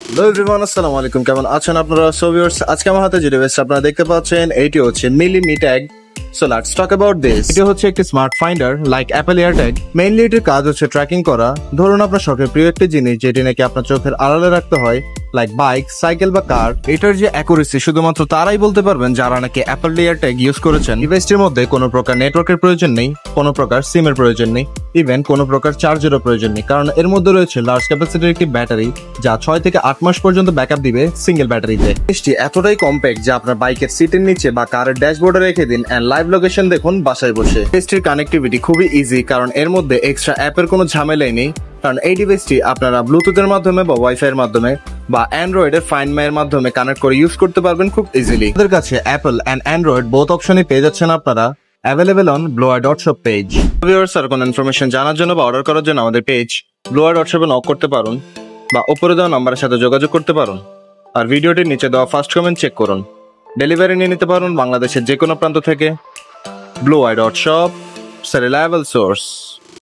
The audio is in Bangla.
হ্যালো এভরিওয়ান, আসসালামু আলাইকুম। কেমন আছেন আপনারা? সো ভিউয়ার্স, আজকে আমার হাতে যে ডিভাইসটা আপনারা দেখতে পাচ্ছেন এইটি হচ্ছে Mili Mi tag. So let's talk about this. এটি হচ্ছে একটি smart finder like Apple AirTag. Mainly এটির কাজ হচ্ছে ট্র্যাকিং করা। ধরুন আপনার শখের প্রিয় একটি জিনিস যেটি নাকি আপনার চোখের আড়ালে রাখতে হয়, লাইক বাইক, সাইকেল বা কার। এটার যে অ্যাকুরেসি শুধুমাত্র তারাই বলতে পারবেন যারা নাকি অ্যাপল এয়ারট্যাগ ইউজ করেছেন। ডিভাইসটির মধ্যে কোনো প্রকার নেটওয়ার্কের প্রয়োজন নেই, কোনো প্রকার সিমের প্রয়োজন নেই, ইভেন কোনো প্রকার চার্জেরও প্রয়োজন নেই, কারণ এর মধ্যে রয়েছে লার্জ ক্যাপাসিটির একটি ব্যাটারি যা 6 থেকে 8 মাস পর্যন্ত ব্যাকআপ দিবে সিঙ্গেল ব্যাটারিতে। জিনিসটি এতটাই কম্প্যাক্ট যে আপনার বাইকের সিটের নিচে বা কারের ড্যাশবোর্ডে রেখে দিন এন্ড লাইভ লোকেশন দেখুন বাসায় বসে। ডিভাইসটির কানেক্টিভিটি খুবই ইজি, কারণ এর মধ্যে এক্সট্রা অ্যাপের কোনো ঝামেলাই নেই। কারণ এই ডিভাইসটি আপনারা ব্লুটুথের মাধ্যমে বা ওয়াইফাই এর মাধ্যমে বা অ্যান্ড্রয়েডের ফাইন্ড মাই এর মাধ্যমে কানেক্ট করে ইউজ করতে পারবেন খুব ইজিলি। আমাদের কাছে অ্যাপল এন্ড অ্যান্ড্রয়েড বোথ অপশনই পেয়ে যাচ্ছেন আপনারা available on bluewire.shop page. Viewers, আর কোনো ইনফরমেশন জানার জন্য বা অর্ডার করার জন্য আমাদের পেজ bluewire.shop এ নক করতে পারুন বা উপরে দেওয়া নাম্বারের সাথে যোগাযোগ করতে পারুন। আর ভিডিওটির নিচে দেওয়া ফার্স্ট কমেন্ট চেক করুন। ডেলিভারি নিয়ে নিতে পারুন বাংলাদেশের যে কোনো প্রান্ত থেকে। bluewire.shop, a reliable source.